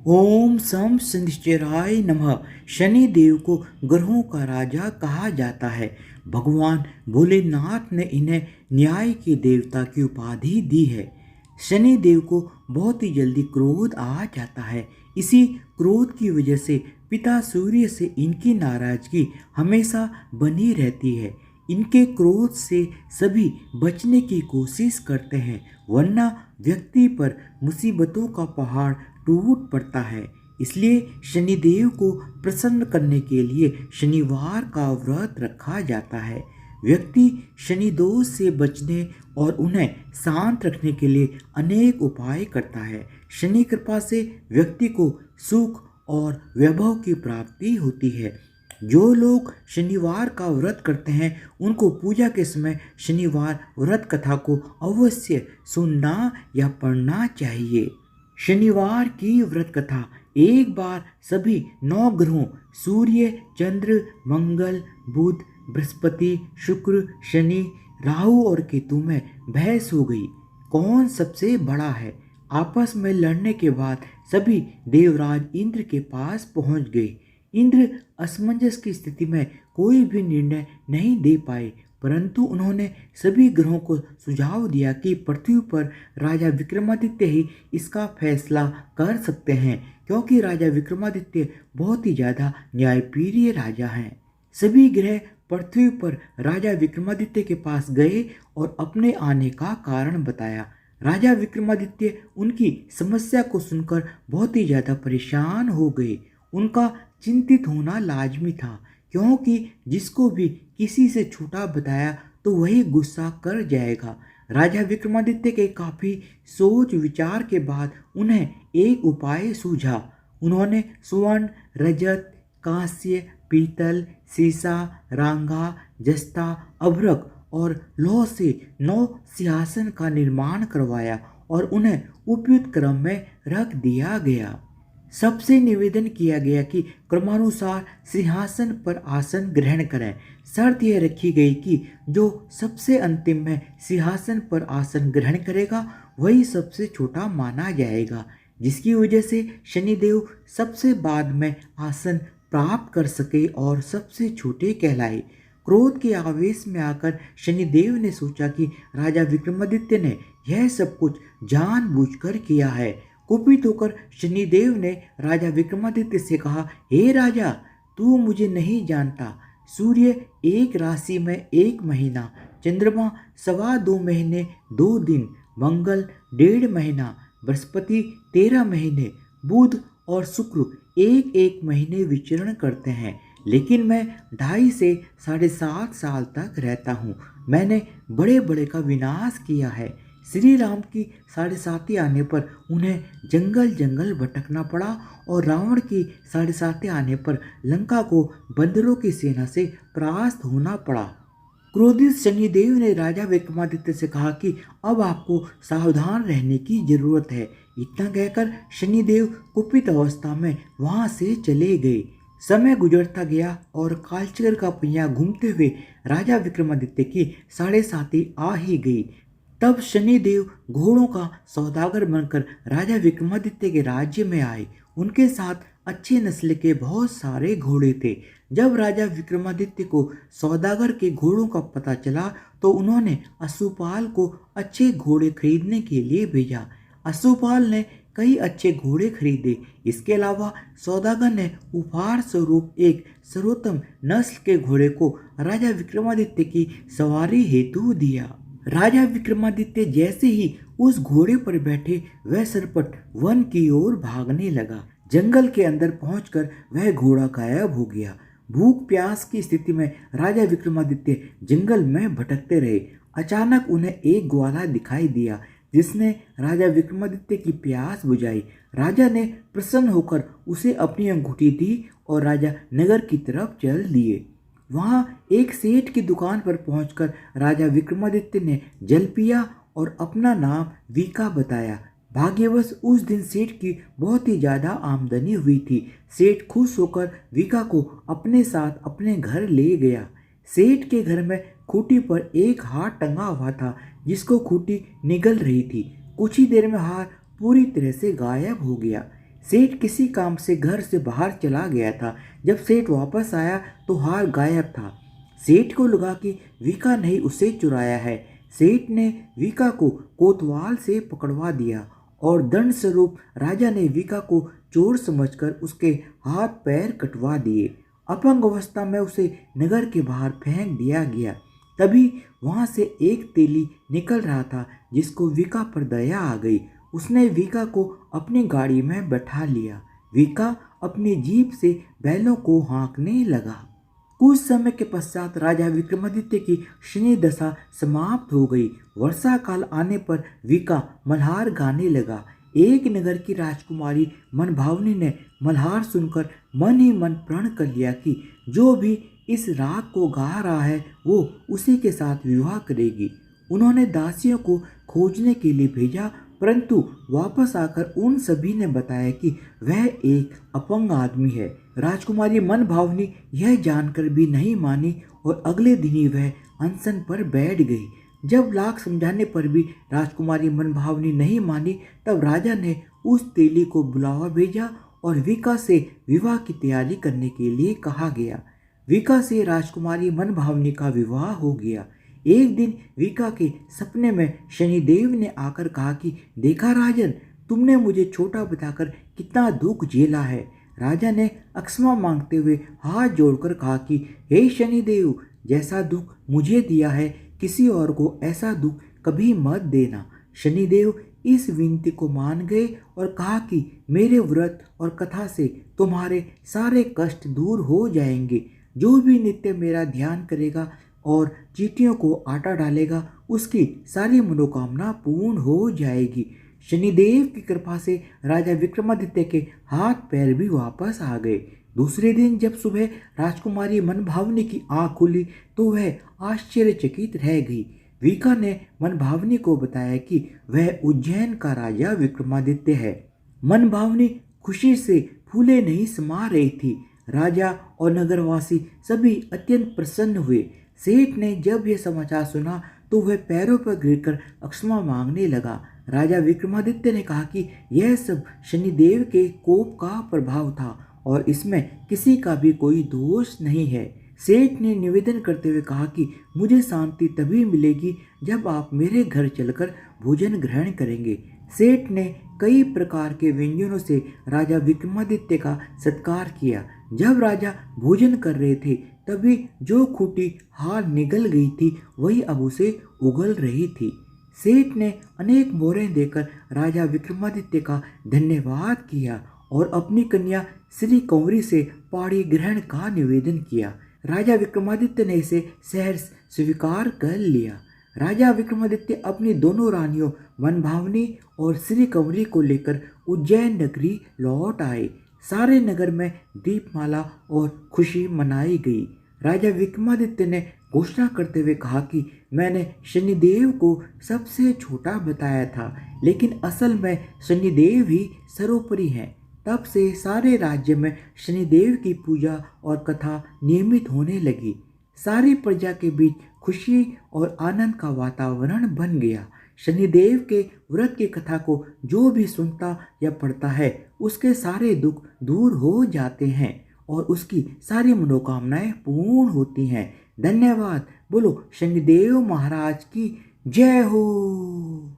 ओम सम शनिश्चराय नमः। शनि देव को ग्रहों का राजा कहा जाता है। भगवान भोलेनाथ ने इन्हें न्याय के देवता की उपाधि दी है। शनि देव को बहुत ही जल्दी क्रोध आ जाता है। इसी क्रोध की वजह से पिता सूर्य से इनकी नाराजगी हमेशा बनी रहती है। इनके क्रोध से सभी बचने की कोशिश करते हैं, वरना व्यक्ति पर मुसीबतों का पहाड़ टूट पड़ता है। इसलिए शनिदेव को प्रसन्न करने के लिए शनिवार का व्रत रखा जाता है। व्यक्ति शनि दोष से बचने और उन्हें शांत रखने के लिए अनेक उपाय करता है। शनि कृपा से व्यक्ति को सुख और वैभव की प्राप्ति होती है। जो लोग शनिवार का व्रत करते हैं उनको पूजा के समय शनिवार व्रत कथा को अवश्य सुनना या पढ़ना चाहिए। शनिवार की व्रत कथा एक बार सभी 9 ग्रहों सूर्य, चंद्र, मंगल, बुध, बृहस्पति, शुक्र, शनि, राहु और केतु में बहस हो गई। कौन सबसे बड़ा है? आपस में लड़ने के बाद सभी देवराज इंद्र के पास पहुंच गए। इंद्र असमंजस की स्थिति में कोई भी निर्णय नहीं दे पाए, परंतु उन्होंने सभी ग्रहों को सुझाव दिया कि पृथ्वी पर राजा विक्रमादित्य ही इसका फैसला कर सकते हैं, क्योंकि राजा विक्रमादित्य बहुत ही ज़्यादा न्यायप्रिय राजा हैं। सभी ग्रह पृथ्वी पर राजा विक्रमादित्य के पास गए और अपने आने का कारण बताया। राजा विक्रमादित्य उनकी समस्या को सुनकर बहुत ही ज़्यादा परेशान हो गए। उनका चिंतित होना लाजमी था, क्योंकि जिसको भी किसी से छोटा बताया तो वही गुस्सा कर जाएगा। राजा विक्रमादित्य के काफ़ी सोच विचार के बाद उन्हें एक उपाय सूझा। उन्होंने स्वर्ण, रजत, कांस्य, पीतल, सीसा, रांगा, जस्ता, अभ्रक और लौह से 9 सिंहासन का निर्माण करवाया और उन्हें उपयुक्त क्रम में रख दिया गया। सबसे निवेदन किया गया कि क्रमानुसार सिंहासन पर आसन ग्रहण करें। शर्त यह रखी गई कि जो सबसे अंतिम में सिंहासन पर आसन ग्रहण करेगा वही सबसे छोटा माना जाएगा, जिसकी वजह से शनिदेव सबसे बाद में आसन प्राप्त कर सके और सबसे छोटे कहलाए। क्रोध के आवेश में आकर शनिदेव ने सोचा कि राजा विक्रमादित्य ने यह सब कुछ जानबूझकर किया है। कुपित होकर शनिदेव ने राजा विक्रमादित्य से कहा, हे राजा, तू मुझे नहीं जानता। सूर्य एक राशि में 1 महीना, चंद्रमा 2.25 महीने 2 दिन, मंगल 1.5 महीना, बृहस्पति 13 महीने, बुध और शुक्र 1-1 महीने विचरण करते हैं, लेकिन मैं 2.5 से 7.5 साल तक रहता हूँ। मैंने बड़े बड़े का विनाश किया है। श्री राम की 7.5 आने पर उन्हें जंगल जंगल भटकना पड़ा और रावण की 7.5 आने पर लंका को बंदरों की सेना से परास्त होना पड़ा। क्रोधित शनिदेव ने राजा विक्रमादित्य से कहा कि अब आपको सावधान रहने की जरूरत है। इतना कहकर शनिदेव कुपित अवस्था में वहां से चले गए। समय गुजरता गया और कालचक्र का पहिया घूमते हुए राजा विक्रमादित्य की 7.5 आ ही गई। तब शनिदेव घोड़ों का सौदागर बनकर राजा विक्रमादित्य के राज्य में आए। उनके साथ अच्छे नस्ल के बहुत सारे घोड़े थे। जब राजा विक्रमादित्य को सौदागर के घोड़ों का पता चला तो उन्होंने अश्वपाल को अच्छे घोड़े खरीदने के लिए भेजा। अश्वपाल ने कई अच्छे घोड़े खरीदे। इसके अलावा सौदागर ने उपहार स्वरूप एक सर्वोत्तम नस्ल के घोड़े को राजा विक्रमादित्य की सवारी हेतु दिया। राजा विक्रमादित्य जैसे ही उस घोड़े पर बैठे वह सरपट वन की ओर भागने लगा। जंगल के अंदर पहुंचकर वह घोड़ा गायब हो गया। भूख प्यास की स्थिति में राजा विक्रमादित्य जंगल में भटकते रहे। अचानक उन्हें एक ग्वाला दिखाई दिया, जिसने राजा विक्रमादित्य की प्यास बुझाई। राजा ने प्रसन्न होकर उसे अपनी अंगूठी दी और राजा नगर की तरफ चल दिए। वहां एक सेठ की दुकान पर पहुंचकर राजा विक्रमादित्य ने जल पिया और अपना नाम वीका बताया। भाग्यवश उस दिन सेठ की बहुत ही ज्यादा आमदनी हुई थी। सेठ खुश होकर वीका को अपने साथ अपने घर ले गया। सेठ के घर में खूंटी पर एक हार टंगा हुआ था, जिसको खूंटी निगल रही थी। कुछ ही देर में हार पूरी तरह से गायब हो गया। सेठ किसी काम से घर से बाहर चला गया था। जब सेठ वापस आया तो हार गायब था। सेठ को लगा कि विका ने उसे चुराया है। सेठ ने विका को कोतवाल से पकड़वा दिया और दंड स्वरूप राजा ने विका को चोर समझकर उसके हाथ पैर कटवा दिए। अपंग अवस्था में उसे नगर के बाहर फेंक दिया गया। तभी वहां से एक तेली निकल रहा था जिसको विका पर दया आ गई। उसने विका को अपनी गाड़ी में बैठा लिया। विका अपनी जीप से बैलों को हाँकने लगा। कुछ समय के पश्चात राजा विक्रमादित्य की शनि दशा समाप्त हो गई। वर्षा काल आने पर विका मल्हार गाने लगा। एक नगर की राजकुमारी मनभावनी ने मल्हार सुनकर मन ही मन प्रण कर लिया कि जो भी इस राग को गा रहा है वो उसी के साथ विवाह करेगी। उन्होंने दासियों को खोजने के लिए भेजा, परंतु वापस आकर उन सभी ने बताया कि वह एक अपंग आदमी है। राजकुमारी मनभावनी यह जानकर भी नहीं मानी और अगले दिन ही वह अनशन पर बैठ गई। जब लाख समझाने पर भी राजकुमारी मनभावनी नहीं मानी, तब राजा ने उस तेली को बुलावा भेजा और विका से विवाह की तैयारी करने के लिए कहा गया। विका से राजकुमारी मनभावनी का विवाह हो गया। एक दिन विका के सपने में शनिदेव ने आकर कहा कि देखा राजन, तुमने मुझे छोटा बताकर कितना दुख झेला है। राजा ने अक्षमा मांगते हुए हाथ जोड़कर कहा कि हे शनिदेव, जैसा दुख मुझे दिया है किसी और को ऐसा दुख कभी मत देना। शनिदेव इस विनती को मान गए और कहा कि मेरे व्रत और कथा से तुम्हारे सारे कष्ट दूर हो जाएंगे। जो भी नित्य मेरा ध्यान करेगा और चींटियों को आटा डालेगा उसकी सारी मनोकामना पूर्ण हो जाएगी। शनिदेव की कृपा से राजा विक्रमादित्य के हाथ पैर भी वापस आ गए। दूसरे दिन जब सुबह राजकुमारी मनभावनी की आंख खुली तो वह आश्चर्यचकित रह गई। विका ने मनभावनी को बताया कि वह उज्जैन का राजा विक्रमादित्य है। मनभावनी खुशी से फूले नहीं समा रही थी। राजा और नगरवासी सभी अत्यंत प्रसन्न हुए। सेठ ने जब यह समाचार सुना तो वह पैरों पर गिरकर क्षमा मांगने लगा। राजा विक्रमादित्य ने कहा कि यह सब शनिदेव के कोप का प्रभाव था और इसमें किसी का भी कोई दोष नहीं है। सेठ ने निवेदन करते हुए कहा कि मुझे शांति तभी मिलेगी जब आप मेरे घर चलकर भोजन ग्रहण करेंगे। सेठ ने कई प्रकार के व्यंजनों से राजा विक्रमादित्य का सत्कार किया। जब राजा भोजन कर रहे थे तभी जो खूंटी हार निगल गई थी वही अब उसे उगल रही थी। सेठ ने अनेक मोहरें देकर राजा विक्रमादित्य का धन्यवाद किया और अपनी कन्या श्री कंवरी से पाणी ग्रहण का निवेदन किया। राजा विक्रमादित्य ने इसे सहर्ष स्वीकार कर लिया। राजा विक्रमादित्य अपनी दोनों रानियों मनभावनी और श्री कंवरी को लेकर उज्जैन नगरी लौट आए। सारे नगर में दीपमाला और खुशी मनाई गई। राजा विक्रमादित्य ने घोषणा करते हुए कहा कि मैंने शनिदेव को सबसे छोटा बताया था, लेकिन असल में शनिदेव ही सर्वोपरि हैं। तब से सारे राज्य में शनिदेव की पूजा और कथा नियमित होने लगी। सारी प्रजा के बीच खुशी और आनंद का वातावरण बन गया। शनिदेव के व्रत की कथा को जो भी सुनता या पढ़ता है उसके सारे दुख दूर हो जाते हैं और उसकी सारी मनोकामनाएं पूर्ण होती हैं। धन्यवाद। बोलो शनिदेव महाराज की जय हो।